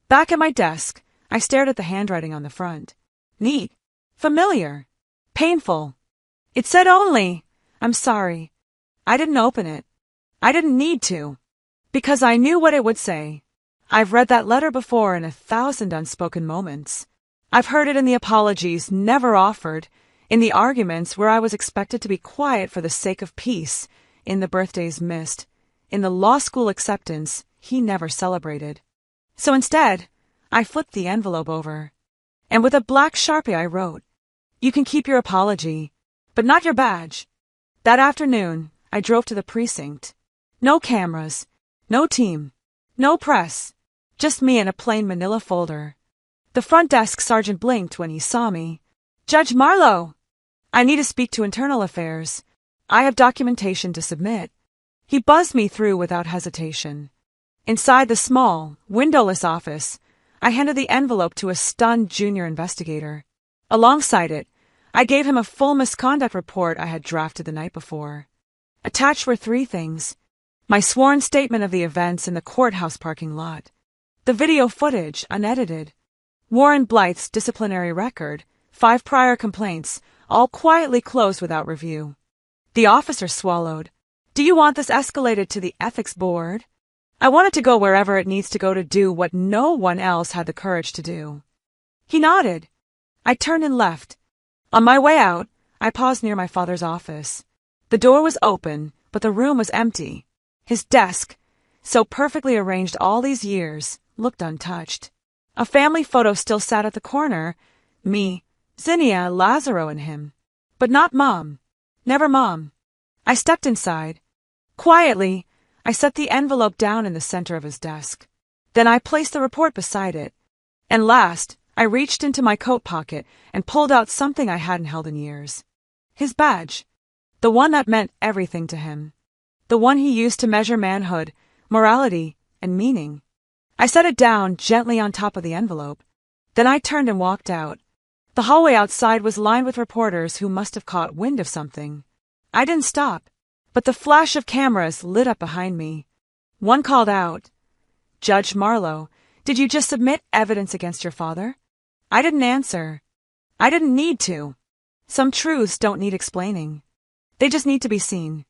Back at my desk, I stared at the handwriting on the front. Neat. Familiar. Painful. It said only, "I'm sorry." I didn't open it. I didn't need to. Because I knew what it would say. I've read that letter before in 1,000 unspoken moments. I've heard it in the apologies never offered, in the arguments where I was expected to be quiet for the sake of peace, in the birthdays missed, in the law school acceptance he never celebrated. So instead, I flipped the envelope over. And with a black Sharpie I wrote, "You can keep your apology, but not your badge." That afternoon, I drove to the precinct. No cameras, no team, no press, just me and a plain manila folder. The front desk sergeant blinked when he saw me. "Judge Marlowe!" "I need to speak to Internal Affairs. I have documentation to submit." He buzzed me through without hesitation. Inside the small, windowless office, I handed the envelope to a stunned junior investigator. Alongside it, I gave him a full misconduct report I had drafted the night before. Attached were 3 things: my sworn statement of the events in the courthouse parking lot, the video footage, unedited, Warren Blythe's disciplinary record, 5 prior complaints, all quietly closed without review. The officer swallowed. "Do you want this escalated to the ethics board?" I want it to go wherever it needs to go to do what no one else had the courage to do. He nodded. I turned and left. On my way out, I paused near my father's office. The door was open, but the room was empty. His desk, so perfectly arranged all these years, looked untouched. A family photo still sat at the corner, me, Zinnia, Lazaro, and him. But not Mom. Never Mom. I stepped inside. Quietly, I set the envelope down in the center of his desk. Then I placed the report beside it. And last, I reached into my coat pocket and pulled out something I hadn't held in years. His badge. The one that meant everything to him. The one he used to measure manhood, morality, and meaning. I set it down gently on top of the envelope. Then I turned and walked out. The hallway outside was lined with reporters who must have caught wind of something. I didn't stop, but the flash of cameras lit up behind me. One called out, "Judge Marlowe, did you just submit evidence against your father?" I didn't answer. I didn't need to. Some truths don't need explaining. They just need to be seen.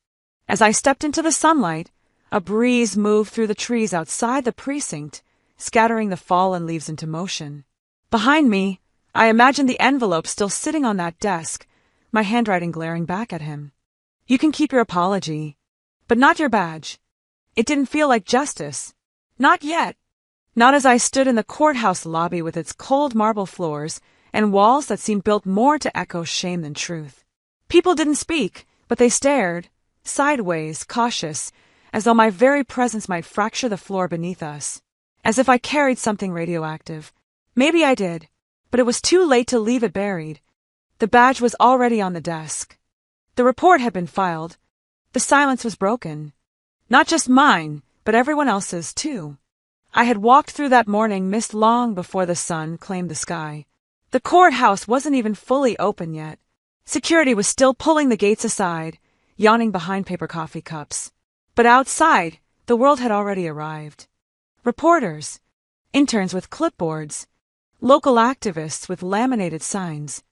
As I stepped into the sunlight, a breeze moved through the trees outside the precinct, scattering the fallen leaves into motion. Behind me, I imagined the envelope still sitting on that desk, my handwriting glaring back at him. "You can keep your apology, but not your badge." It didn't feel like justice. Not yet. Not as I stood in the courthouse lobby with its cold marble floors and walls that seemed built more to echo shame than truth. People didn't speak, but they stared, sideways, cautious, as though my very presence might fracture the floor beneath us. As if I carried something radioactive. Maybe I did, but it was too late to leave it buried. The badge was already on the desk. The report had been filed. The silence was broken. Not just mine, but everyone else's, too. I had walked through that morning mist long before the sun claimed the sky. The courthouse wasn't even fully open yet. Security was still pulling the gates aside, yawning behind paper coffee cups. But outside, the world had already arrived. Reporters, interns with clipboards, local activists with laminated signs,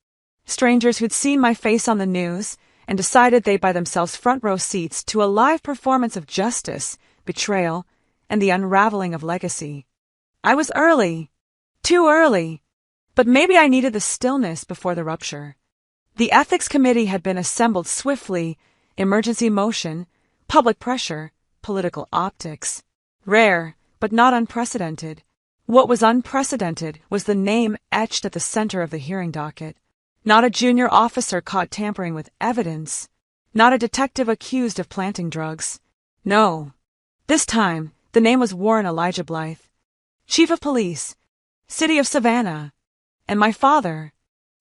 strangers who'd seen my face on the news and decided they'd buy themselves front-row seats to a live performance of justice, betrayal, and the unraveling of legacy. I was early. Too early. But maybe I needed the stillness before the rupture. The ethics committee had been assembled swiftly, emergency motion, public pressure, political optics. Rare, but not unprecedented. What was unprecedented was the name etched at the center of the hearing docket. Not a junior officer caught tampering with evidence. Not a detective accused of planting drugs. No. This time, the name was Warren Elijah Blythe. Chief of Police. City of Savannah. And my father.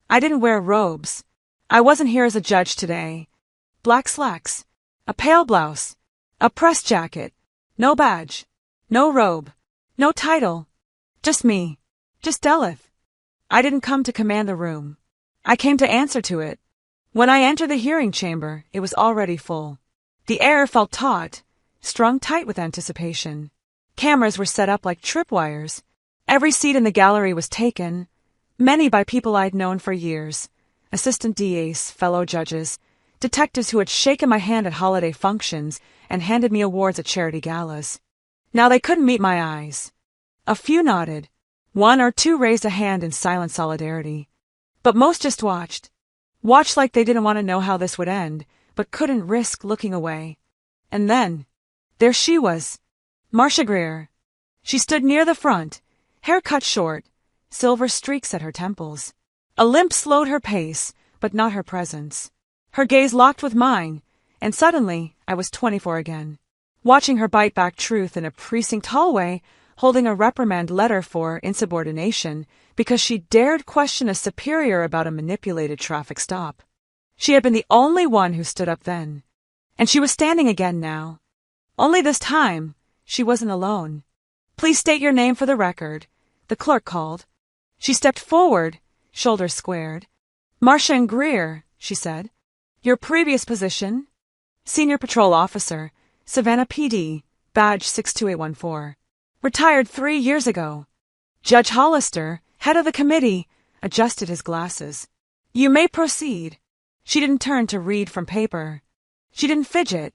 I didn't wear robes. I wasn't here as a judge today. Black slacks, a pale blouse, a press jacket, no badge, no robe, no title. Just me. Just Delith. I didn't come to command the room. I came to answer to it. When I entered the hearing chamber, it was already full. The air felt taut, strung tight with anticipation. Cameras were set up like tripwires. Every seat in the gallery was taken, many by people I'd known for years, assistant DAs, fellow judges, detectives who had shaken my hand at holiday functions and handed me awards at charity galas. Now they couldn't meet my eyes. A few nodded. One or two raised a hand in silent solidarity. But most just watched. Watched like they didn't want to know how this would end, but couldn't risk looking away. And then, there she was, Marcia Greer. She stood near the front, hair cut short, silver streaks at her temples. A limp slowed her pace, but not her presence. Her gaze locked with mine, and suddenly I was 24 again. Watching her bite back truth in a precinct hallway, holding a reprimand letter for insubordination because she dared question a superior about a manipulated traffic stop. She had been the only one who stood up then. And she was standing again now. Only this time, she wasn't alone. Please state your name for the record, the clerk called. She stepped forward, shoulders squared. Marcia Greer, she said. Your previous position? Senior Patrol Officer, Savannah PD, badge 62814. Retired 3 years ago. Judge Hollister, head of the committee, adjusted his glasses. You may proceed. She didn't turn to read from paper. She didn't fidget.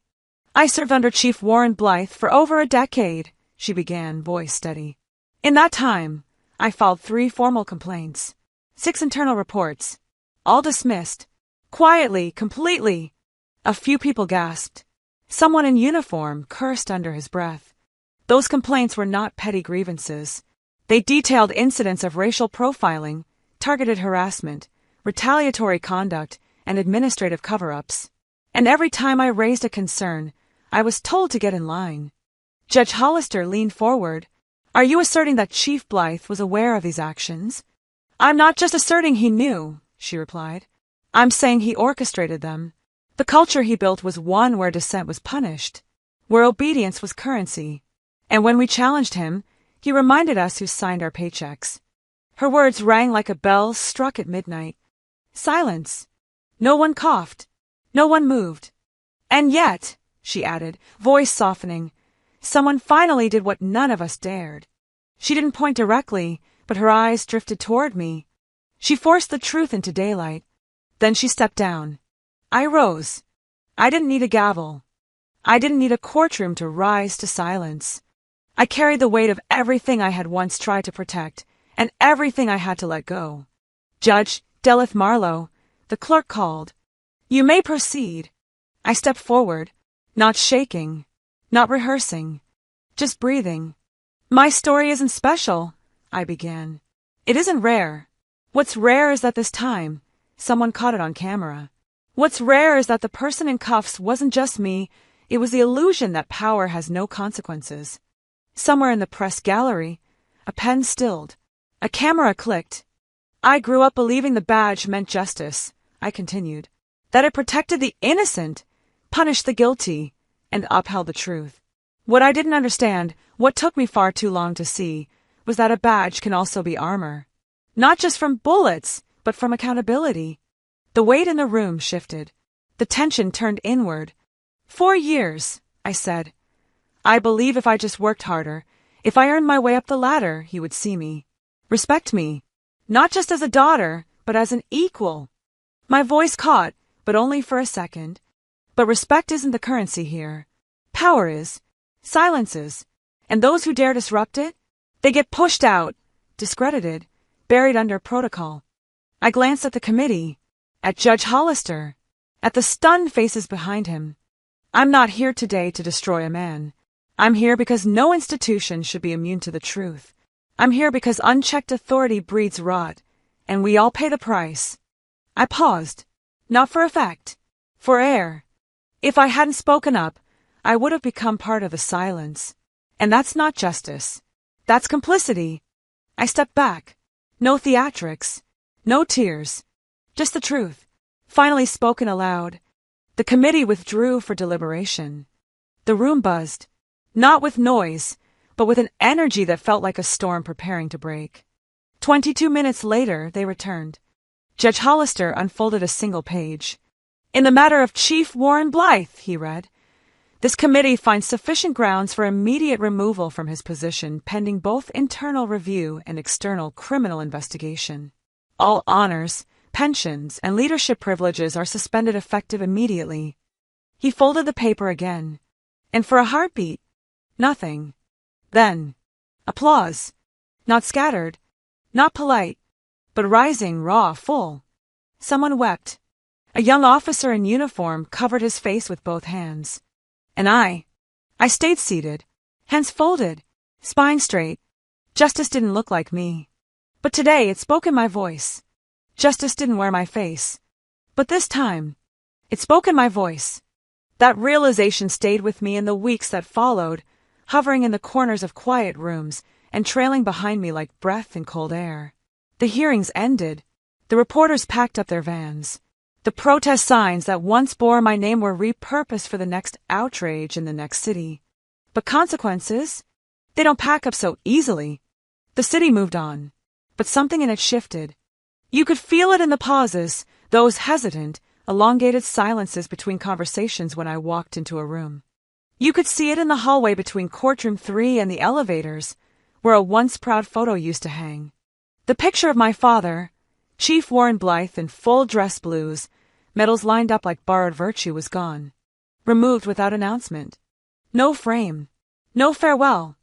I served under Chief Warren Blythe for over a decade, she began, voice steady. In that time, I filed 3 formal complaints, 6 internal reports, all dismissed. Quietly, completely. A few people gasped. Someone in uniform cursed under his breath. Those complaints were not petty grievances. They detailed incidents of racial profiling, targeted harassment, retaliatory conduct, and administrative cover-ups. And every time I raised a concern, I was told to get in line. Judge Hollister leaned forward. Are you asserting that Chief Blythe was aware of these actions? I'm not just asserting he knew, she replied. I'm saying he orchestrated them. The culture he built was one where dissent was punished, where obedience was currency. And when we challenged him, he reminded us who signed our paychecks. Her words rang like a bell struck at midnight. Silence. No one coughed. No one moved. And yet, she added, voice softening, someone finally did what none of us dared. She didn't point directly, but her eyes drifted toward me. She forced the truth into daylight. Then she stepped down. I rose. I didn't need a gavel. I didn't need a courtroom to rise to silence. I carried the weight of everything I had once tried to protect, and everything I had to let go. Judge Delith Marlowe, the clerk called. You may proceed. I stepped forward, not shaking, not rehearsing, just breathing. My story isn't special, I began. It isn't rare. What's rare is that this time, someone caught it on camera. What's rare is that the person in cuffs wasn't just me, it was the illusion that power has no consequences. Somewhere in the press gallery, a pen stilled. A camera clicked. I grew up believing the badge meant justice, I continued. That it protected the innocent, punished the guilty, and upheld the truth. What I didn't understand, what took me far too long to see, was that a badge can also be armor. Not just from bullets, but from accountability. The weight in the room shifted. The tension turned inward. 4 years, I said. I believe if I just worked harder, if I earned my way up the ladder, he would see me. Respect me. Not just as a daughter, but as an equal. My voice caught, but only for a second. But respect isn't the currency here. Power is. Silence is. And those who dare disrupt it, they get pushed out, discredited, buried under protocol. I glanced at the committee, at Judge Hollister, at the stunned faces behind him. I'm not here today to destroy a man. I'm here because no institution should be immune to the truth. I'm here because unchecked authority breeds rot, and we all pay the price. I paused, not for effect, for air. If I hadn't spoken up, I would have become part of the silence. And that's not justice. That's complicity. I stepped back. No theatrics. No tears. Just the truth. Finally spoken aloud. The committee withdrew for deliberation. The room buzzed. Not with noise, but with an energy that felt like a storm preparing to break. 22 minutes later, they returned. Judge Hollister unfolded a single page. In the matter of Chief Warren Blythe, he read, this committee finds sufficient grounds for immediate removal from his position pending both internal review and external criminal investigation. All honors, pensions, and leadership privileges are suspended effective immediately. He folded the paper again. And for a heartbeat, nothing. Then, applause. Not scattered, not polite, but rising, raw, full. Someone wept. A young officer in uniform covered his face with both hands. And I stayed seated, hands folded, spine straight. Justice didn't look like me. But today it spoke in my voice. Justice didn't wear my face. But this time, it spoke in my voice. That realization stayed with me in the weeks that followed, hovering in the corners of quiet rooms and trailing behind me like breath in cold air. The hearings ended. The reporters packed up their vans. The protest signs that once bore my name were repurposed for the next outrage in the next city. But consequences? They don't pack up so easily. The city moved on, but something in it shifted. You could feel it in the pauses, those hesitant, elongated silences between conversations when I walked into a room. You could see it in the hallway between Courtroom 3 and the elevators, where a once proud photo used to hang. The picture of my father, Chief Warren Blythe in full dress blues, medals lined up like borrowed virtue, was gone. Removed without announcement. No frame. No farewell.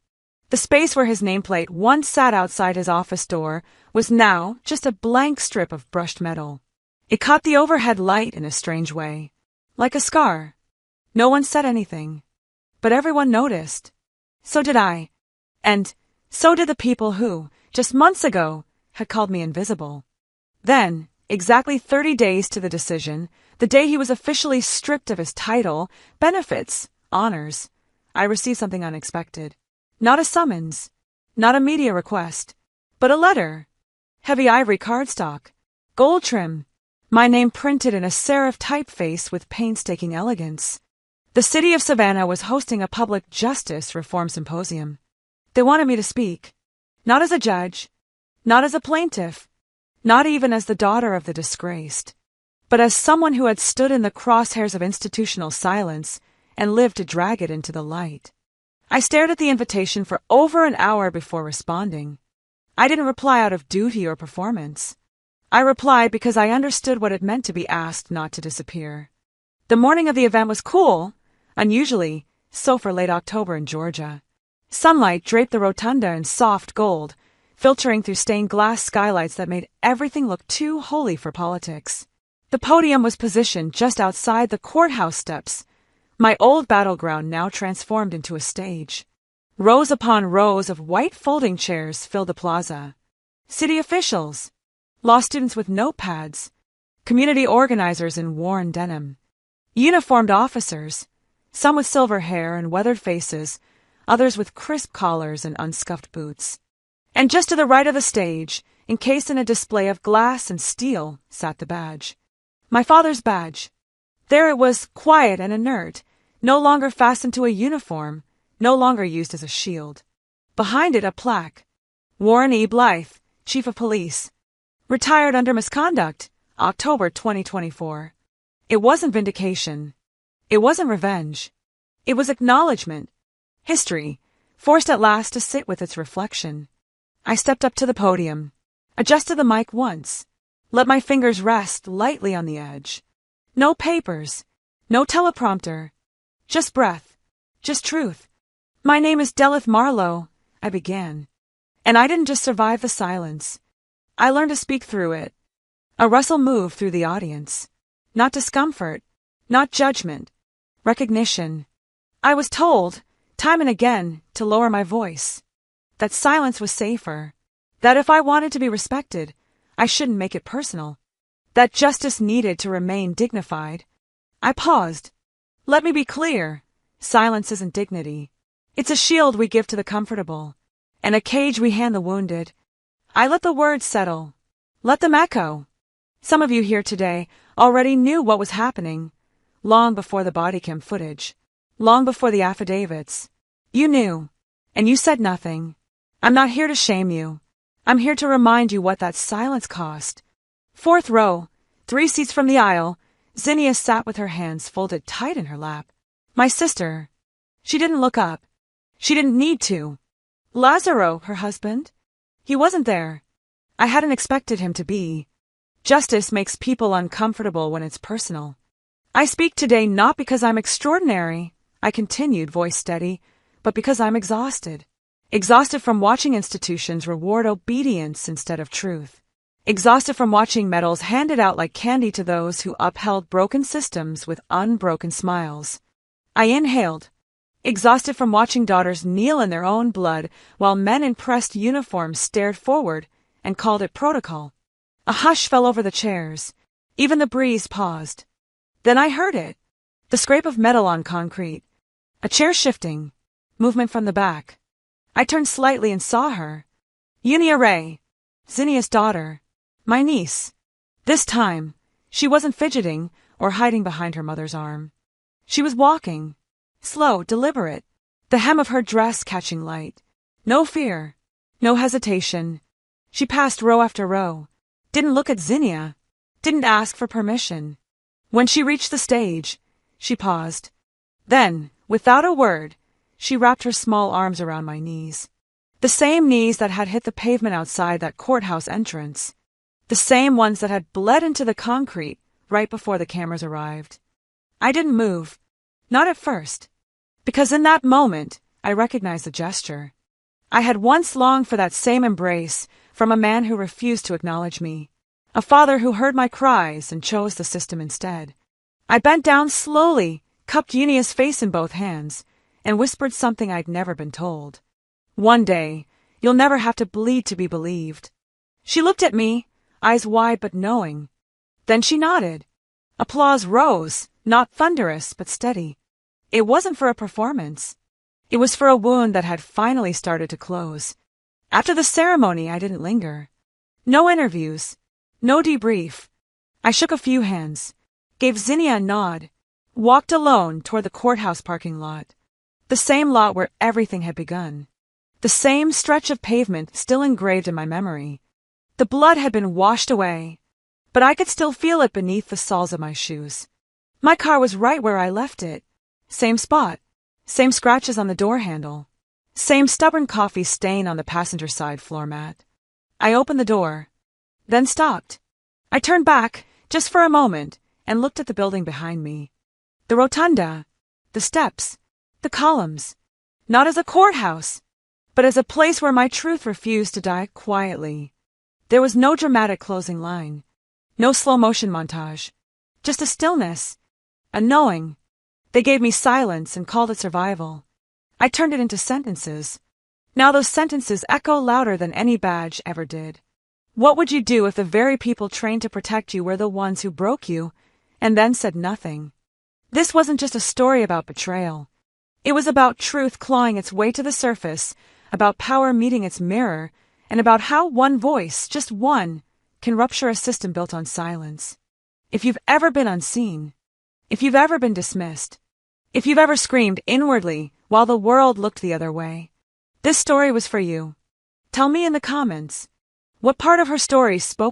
The space where his nameplate once sat outside his office door was now just a blank strip of brushed metal. It caught the overhead light in a strange way. Like a scar. No one said anything. But everyone noticed. So did I. And so did the people who, just months ago, had called me invisible. Then, exactly 30 days to the decision, the day he was officially stripped of his title, benefits, honors, I received something unexpected. Not a summons, not a media request, but a letter. Heavy ivory cardstock, gold trim, my name printed in a serif typeface with painstaking elegance. The city of Savannah was hosting a public justice reform symposium. They wanted me to speak, not as a judge, not as a plaintiff, not even as the daughter of the disgraced, but as someone who had stood in the crosshairs of institutional silence and lived to drag it into the light. I stared at the invitation for over an hour before responding. I didn't reply out of duty or performance. I replied because I understood what it meant to be asked not to disappear. The morning of the event was cool, unusually so for late October in Georgia. Sunlight draped the rotunda in soft gold, filtering through stained glass skylights that made everything look too holy for politics. The podium was positioned just outside the courthouse steps, my old battleground now transformed into a stage. Rows upon rows of white folding chairs filled the plaza. City officials, law students with notepads, community organizers in worn denim, uniformed officers, some with silver hair and weathered faces, others with crisp collars and unscuffed boots. And just to the right of the stage, encased in a display of glass and steel, sat the badge. My father's badge. There it was, quiet and inert, no longer fastened to a uniform, no longer used as a shield. Behind it a plaque. Warren E. Blythe, Chief of Police. Retired under misconduct, October 2024. It wasn't vindication. It wasn't revenge. It was acknowledgement. History, forced at last to sit with its reflection. I stepped up to the podium, adjusted the mic once, let my fingers rest lightly on the edge. No papers, no teleprompter, just breath, just truth. My name is Delith Marlowe, I began. And I didn't just survive the silence. I learned to speak through it. A rustle moved through the audience. Not discomfort, not judgment, recognition. I was told, time and again, to lower my voice. That silence was safer. That if I wanted to be respected, I shouldn't make it personal. That justice needed to remain dignified. I paused. Let me be clear. Silence isn't dignity. It's a shield we give to the comfortable, and a cage we hand the wounded. I let the words settle. Let them echo. Some of you here today already knew what was happening, long before the body cam footage, long before the affidavits. You knew, and you said nothing. I'm not here to shame you. I'm here to remind you what that silence cost. Fourth row, 3 seats from the aisle, Zinnia sat with her hands folded tight in her lap. My sister. She didn't look up. She didn't need to. Lazaro, her husband? He wasn't there. I hadn't expected him to be. Justice makes people uncomfortable when it's personal. I speak today not because I'm extraordinary, I continued, voice steady, but because I'm exhausted. Exhausted from watching institutions reward obedience instead of truth. Exhausted from watching medals handed out like candy to those who upheld broken systems with unbroken smiles. I inhaled. Exhausted from watching daughters kneel in their own blood while men in pressed uniforms stared forward and called it protocol. A hush fell over the chairs. Even the breeze paused. Then I heard it. The scrape of metal on concrete. A chair shifting. Movement from the back. I turned slightly and saw her. Unia Ray. Zinnia's daughter. My niece. This time, she wasn't fidgeting or hiding behind her mother's arm. She was walking. Slow, deliberate. The hem of her dress catching light. No fear. No hesitation. She passed row after row. Didn't look at Zinnia. Didn't ask for permission. When she reached the stage, she paused. Then, without a word, she wrapped her small arms around my knees. The same knees that had hit the pavement outside that courthouse entrance. The same ones that had bled into the concrete right before the cameras arrived. I didn't move. Not at first. Because in that moment, I recognized the gesture. I had once longed for that same embrace from a man who refused to acknowledge me. A father who heard my cries and chose the system instead. I bent down slowly, cupped Unia's face in both hands, and whispered something I'd never been told. One day, you'll never have to bleed to be believed. She looked at me, eyes wide but knowing. Then she nodded. Applause rose, not thunderous but steady. It wasn't for a performance. It was for a wound that had finally started to close. After the ceremony, I didn't linger. No interviews. No debrief. I shook a few hands, gave Zinnia a nod, walked alone toward the courthouse parking lot. The same lot where everything had begun. The same stretch of pavement still engraved in my memory. The blood had been washed away, but I could still feel it beneath the soles of my shoes. My car was right where I left it. Same spot. Same scratches on the door handle. Same stubborn coffee stain on the passenger side floor mat. I opened the door, then stopped. I turned back, just for a moment, and looked at the building behind me. The rotunda, the steps, the columns. Not as a courthouse, but as a place where my truth refused to die quietly. There was no dramatic closing line. No slow-motion montage. Just a stillness. A knowing. They gave me silence and called it survival. I turned it into sentences. Now those sentences echo louder than any badge ever did. What would you do if the very people trained to protect you were the ones who broke you, and then said nothing? This wasn't just a story about betrayal. It was about truth clawing its way to the surface, about power meeting its mirror, and about how one voice, just one, can rupture a system built on silence. If you've ever been unseen, if you've ever been dismissed, if you've ever screamed inwardly while the world looked the other way, this story was for you. Tell me in the comments, what part of her story spoke